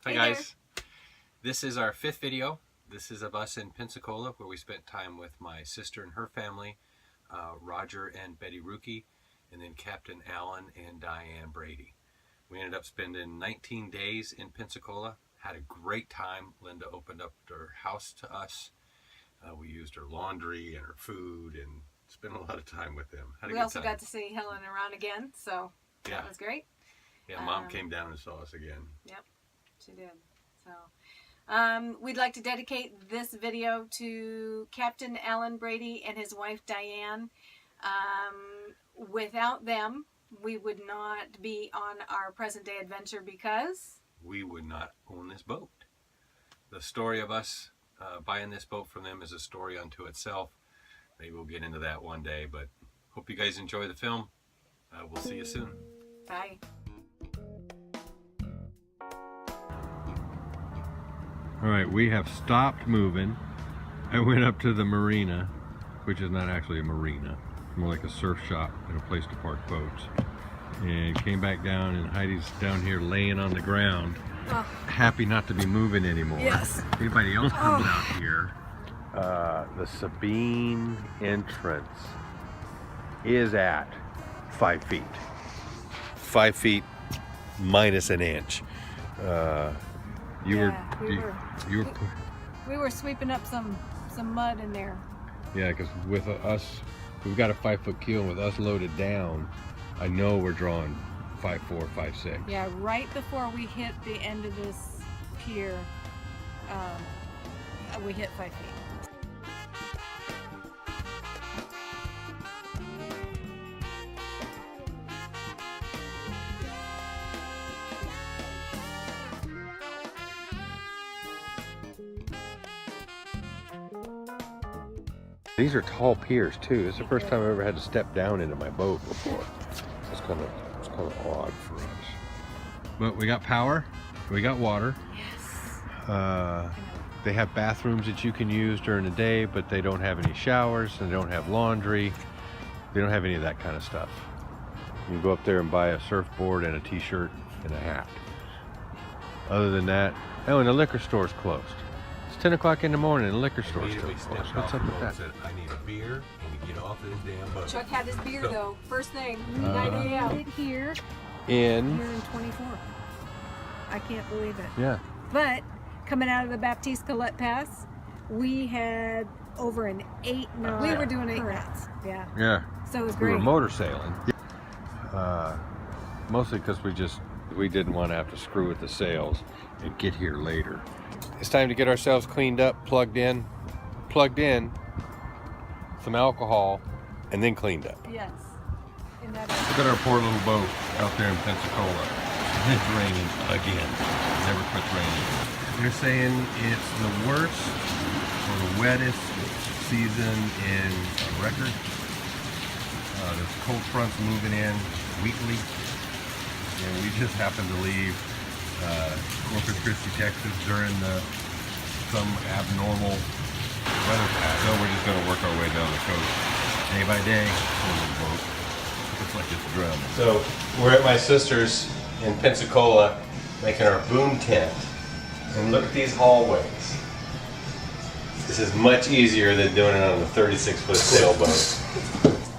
Hi guys. This is our 5th video. This is of us in Pensacola, where we spent time with my sister and her family, Roger and Betty Rookie, and then Captain Alan and Diane Brady. We ended up spending 19 days in Pensacola. Had a great time. Linda opened up her house to us. We used her laundry and her food and spent a lot of time with them. We also got to see Helen and Ron again, so that was great. Yeah, Mom came down and saw us again. Yep, she did. So we'd like to dedicate this video to Captain Alan Brady and his wife Diane. Without them, we would not be on our present day adventure because we would not own this boat. The story of us buying this boat from them is a story unto itself. Maybe we'll get into that one day, but hope you guys enjoy the film. We'll see you soon. Bye. All right, we have stopped moving. I went up to the marina, which is not actually a marina, more like a surf shop and a place to park boats. And came back down, and Heidi's down here laying on the ground, happy not to be moving anymore. Yes. If anybody else comes out here, the Sabine entrance is at 5 feet. 5 feet minus an inch. We were sweeping up some mud in there. Yeah, because with us, we've got a 5-foot keel, and with us loaded down, I know we're drawing 5'4", 5'6". Yeah, right before we hit the end of this pier, we hit 5 feet. These are tall piers too. This is the first time I've ever had to step down into my boat before. It's kind of odd for us. But we got power, we got water. Yes. They have bathrooms that you can use during the day, but they don't have any showers, and they don't have laundry. They don't have any of that kind of stuff. You can go up there and buy a surfboard and a t-shirt and a hat. Other than that, oh, and the liquor store's closed. It's 10 o'clock in the morning and the liquor store's still closed. What's up with that? I need a beer and we get off this damn boat. Chuck had his beer though, first thing, 9 a.m. Here in 24. I can't believe it. Yeah. But coming out of the Baptiste Colette Pass, we had over an 8 knot. We were doing 8 knots. Yeah. Yeah. So it was We great. were motor sailing. Mostly because we didn't want to have to screw with the sails and get here later. It's time to get ourselves cleaned up, plugged in, some alcohol, and then cleaned up. Yes. Look at our poor little boat out there in Pensacola. It's raining again. It never quits raining. They're saying it's the worst or the wettest season in record. There's cold fronts moving in weekly. And we just happened to leave Corpus Christi, Texas during some abnormal weather pattern. So we're just going to work our way down the coast day by day on the boat. Looks like it's drumming. So we're at my sister's in Pensacola making our boom tent. And look at these hallways. This is much easier than doing it on a 36-foot sailboat.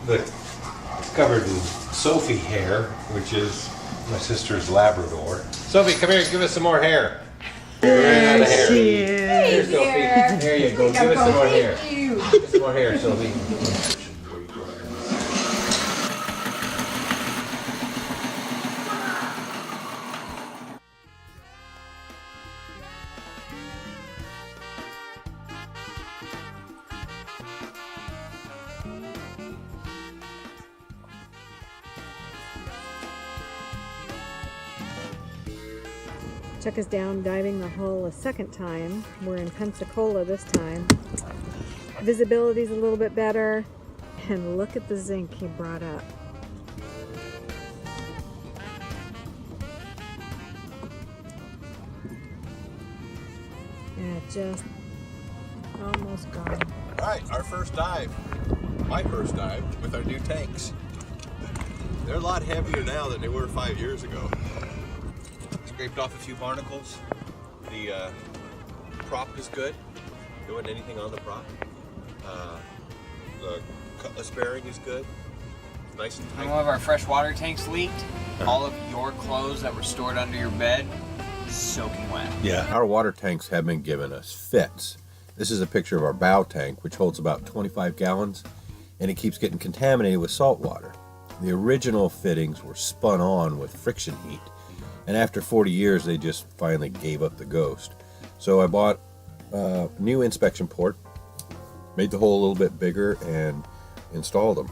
Look, it's covered in Sophie hair, which is my sister's Labrador. Sophie, come here, give us some more hair. There she is. Here, Sophie. There you go. Give us some more hair. Some more hair, Sophie. Chuck is down diving the hull a second time. We're in Pensacola this time. Visibility's a little bit better. And look at the zinc he brought up. Yeah, just almost gone. All right, our first dive. My first dive with our new tanks. They're a lot heavier now than they were 5 years ago. Scraped off a few barnacles. The prop is good. There wasn't anything on the prop. The cutlass bearing is good. It's nice and tight. When one of our fresh water tanks leaked, all of your clothes that were stored under your bed soaking wet. Yeah, our water tanks have been giving us fits. This is a picture of our bow tank, which holds about 25 gallons, and it keeps getting contaminated with salt water. The original fittings were spun on with friction heat, and after 40 years, they just finally gave up the ghost. So I bought a new inspection port, made the hole a little bit bigger, and installed them.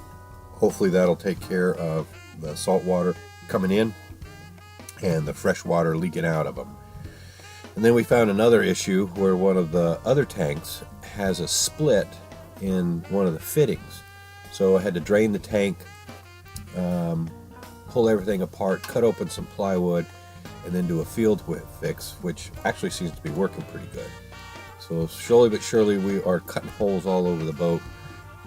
Hopefully that'll take care of the salt water coming in and the fresh water leaking out of them. And then we found another issue where one of the other tanks has a split in one of the fittings. So I had to drain the tank, pull everything apart, cut open some plywood, and then do a field fix, which actually seems to be working pretty good. So slowly but surely we are cutting holes all over the boat,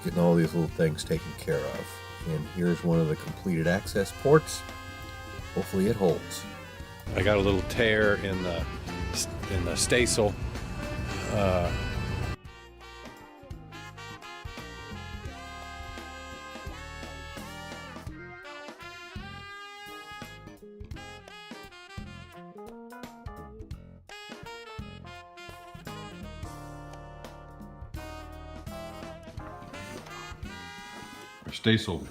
getting all these little things taken care of. And here's one of the completed access ports. Hopefully it holds. I got a little tear in the staysail. Our staysail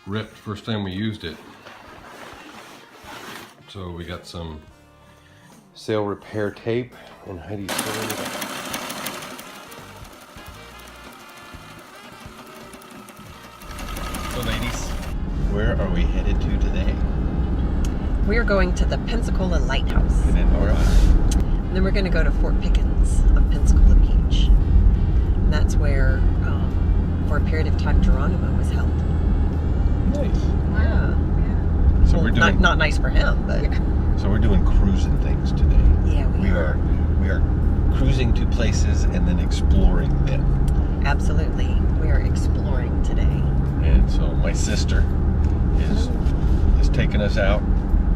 ripped first time we used it. So we got some sail repair tape and Heidi's sewing it up. So ladies, where are we headed to today? We're going to the Pensacola Lighthouse. And then, all right. And then we're going to go to Fort Pickens of Pensacola Beach. And that's where, for a period of time, Geronimo was held. Nice. Yeah. So Well, we're doing not nice for him, but so we're doing cruising things today. yeah, We are cruising to places and then exploring them. Absolutely. We are exploring today. And so my sister is taking us out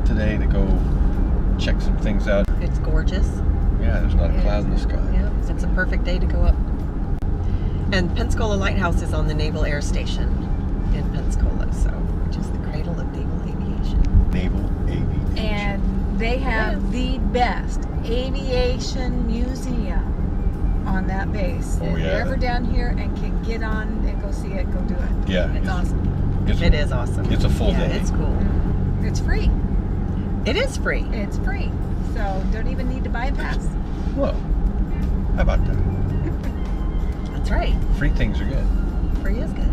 today to go check some things out. It's gorgeous. Yeah, there's not a cloud in the sky. Yeah, it's a perfect day to go up. And Pensacola Lighthouse is on the Naval Air Station in Pensacola, so which is the cradle of naval aviation. Naval aviation. And they have the best aviation museum on that base. Oh, If yeah. you're ever down here and can get on and go see it, go do it. Yeah, It's awesome. It is awesome. It's a full yeah, day. It's cool. It's free. It is free. It's free. So don't even need to buy a pass. Whoa. How about that? That's right. Free things are good. Free is good.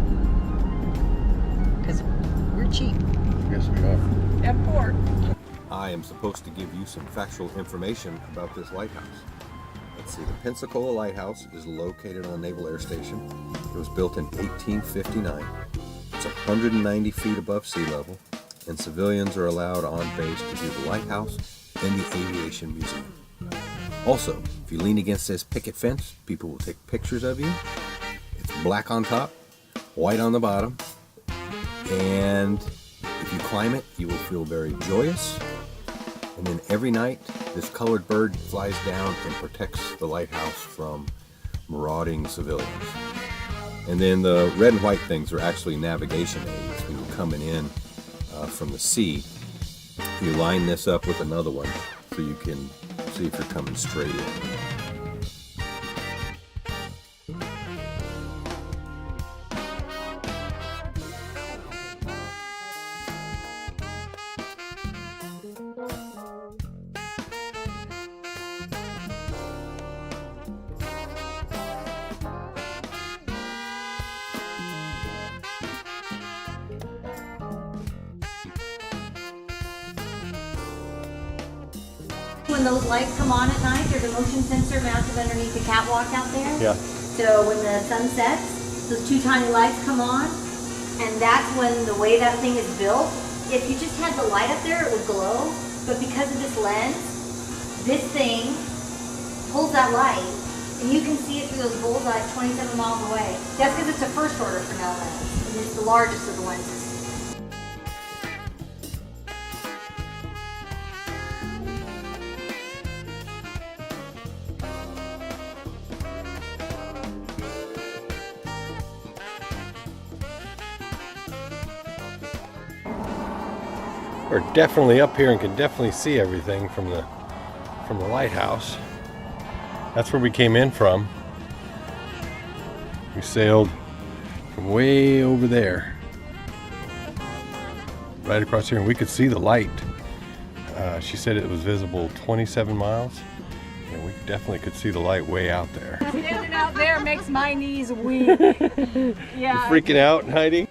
Because we're cheap. Yes, we are. At port. I am supposed to give you some factual information about this lighthouse. Let's see, the Pensacola Lighthouse is located on the Naval Air Station. It was built in 1859. It's 190 feet above sea level, and civilians are allowed on base to view the lighthouse and the aviation museum. Also, if you lean against this picket fence, people will take pictures of you. It's black on top, white on the bottom, and if you climb it, you will feel very joyous. And then every night, this colored bird flies down and protects the lighthouse from marauding civilians. And then the red and white things are actually navigation aids. When you're coming in from the sea, you line this up with another one so you can see if you're coming straight in. When those lights come on at night, there's a motion sensor mounted underneath the catwalk out there. Yeah. So when the sun sets, those two tiny lights come on, and that's when the way that thing is built, if you just had the light up there, it would glow. But because of this lens, this thing pulls that light, and you can see it through those bullseyes 27 miles away. That's because it's a first order Fresnel lens, and it's the largest of the lenses. We're definitely up here and can definitely see everything from the lighthouse. That's where we came in from. We sailed from way over there, right across here, and we could see the light. She said it was visible 27 miles, and we definitely could see the light way out there. Standing out there makes my knees weak. You Yeah. freaking out and hiding?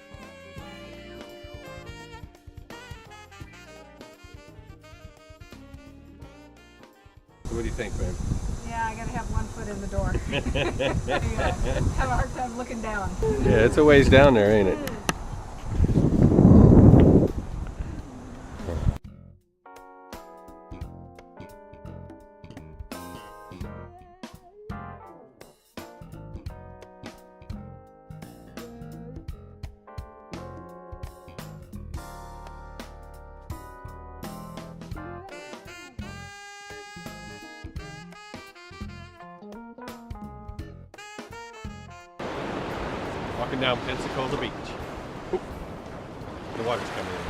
What do you think, man? Yeah, I gotta have one foot in the door. Yeah, have a hard time looking down. Yeah, it's a ways down there, ain't it? Walking down Pensacola Beach. Oop. The water's coming in.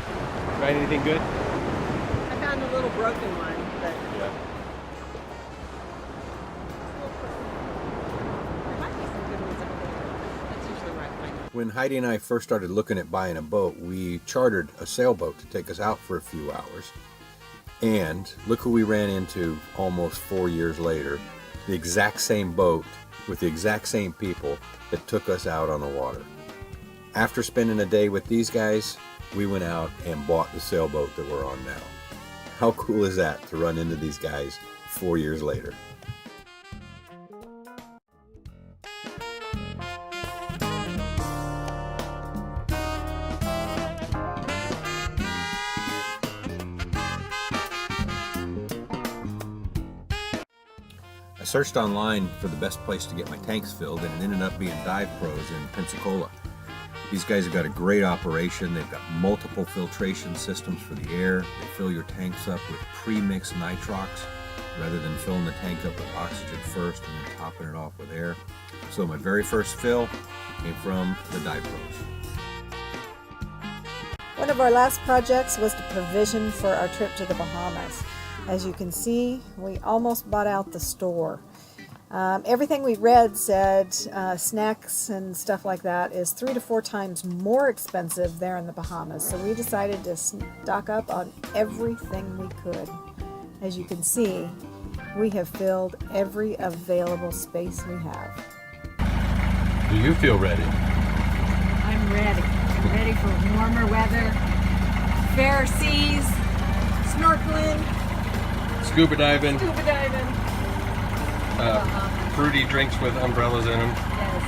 Find anything good? I found a little broken one, but Yeah. there might be some good ones over there. That's usually where I find them. When Heidi and I first started looking at buying a boat, we chartered a sailboat to take us out for a few hours. And look who we ran into almost 4 years later. The exact same boat with the exact same people that took us out on the water. After spending a day with these guys, we went out and bought the sailboat that we're on now. How cool is that to run into these guys 4 years later? I searched online for the best place to get my tanks filled, and it ended up being Dive Pros in Pensacola. These guys have got a great operation. They've got multiple filtration systems for the air. They fill your tanks up with pre-mixed nitrox rather than filling the tank up with oxygen first and then topping it off with air. So my very first fill came from the Dive Pros. One of our last projects was to provision for our trip to the Bahamas. As you can see, we almost bought out the store. Everything we read said snacks and stuff like that is 3 to 4 times more expensive there in the Bahamas. So we decided to stock up on everything we could. As you can see, we have filled every available space we have. Do you feel ready? I'm ready. I'm ready for warmer weather, fair seas, snorkeling, Scuba diving, scuba diving. fruity drinks with umbrellas in them. Yes,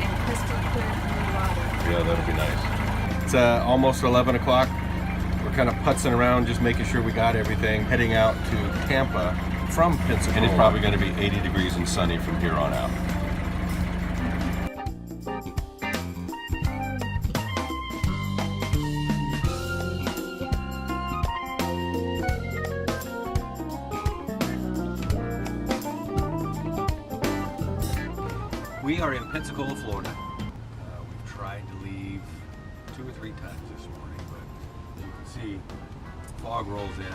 and crystal clear blue water. Yeah, that'll be nice. It's almost 11 o'clock. We're kind of putzing around, just making sure we got everything. Heading out to Tampa from Pensacola. And it's probably going to be 80 degrees and sunny from here on out. We are in Pensacola, Florida. We've tried to leave 2 or 3 times this morning, but you can see fog rolls in,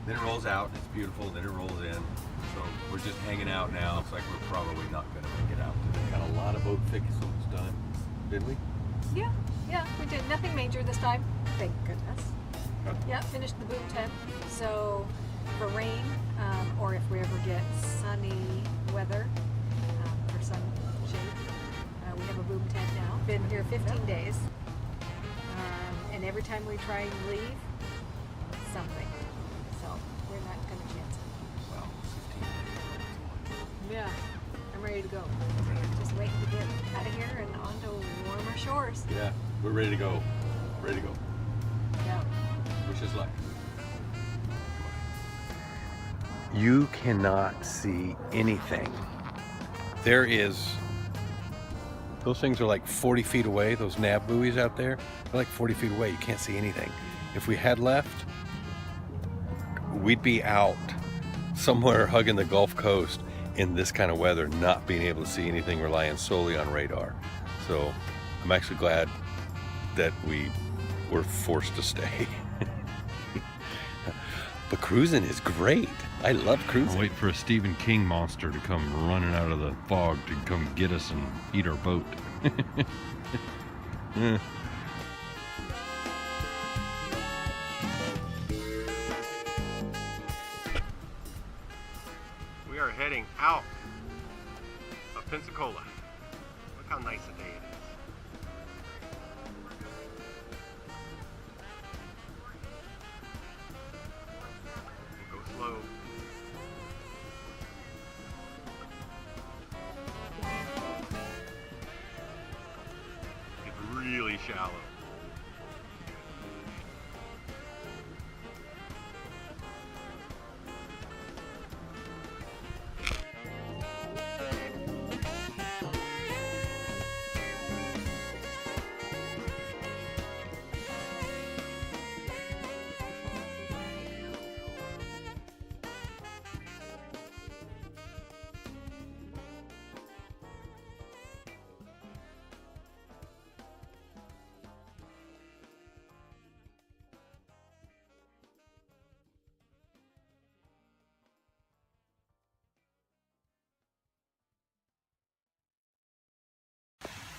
then it rolls out, it's beautiful, then it rolls in. So we're just hanging out now. Looks like we're probably not going to make it out today. Got a lot of boat fixings done, did we? Yeah, we did. Nothing major this time, thank goodness. Yeah, finished the boom tent. So for rain, or if we ever get sunny weather, for sunshade, we have a boom tent now. Been here 15 days. And every time we try and leave, something. So we're not going to chance it. Well, 15 days. Yeah, I'm ready to go. Just waiting to get out of here and onto warmer shores. Yeah, we're ready to go. Ready to go. Yeah. Wish us luck. You cannot see anything. There is, Those things are like 40 feet away, those nav buoys out there. They're like 40 feet away, you can't see anything. If we had left, we'd be out somewhere hugging the Gulf Coast in this kind of weather, not being able to see anything, relying solely on radar. So I'm actually glad that we were forced to stay. But cruising is great. I love I'll cruising. wait for a Stephen King monster to come running out of the fog to come get us and eat our boat. We are heading out of Pensacola. Look how nice a day it is. We'll go slow. It's really shallow.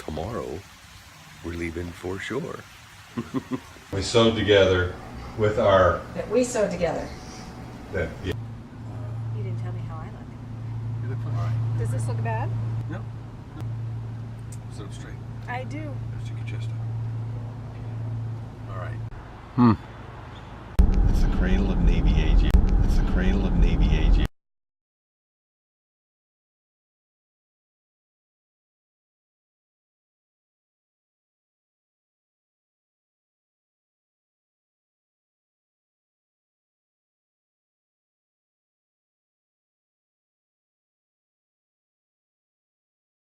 Tomorrow, we're leaving for shore. We sewed together with our... That we sewed together. That, yeah. You didn't tell me how I look. You look fine. All right. Does this look bad? No. Sit up straight. I do. Stick your chest out. All right. It's the cradle of Navy age. It's the cradle of Navy age.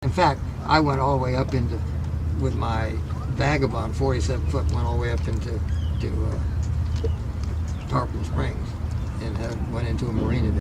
In fact, I went all the way up into, with my Vagabond 47 foot, went all the way up into Tarpon Springs and went into a marina there.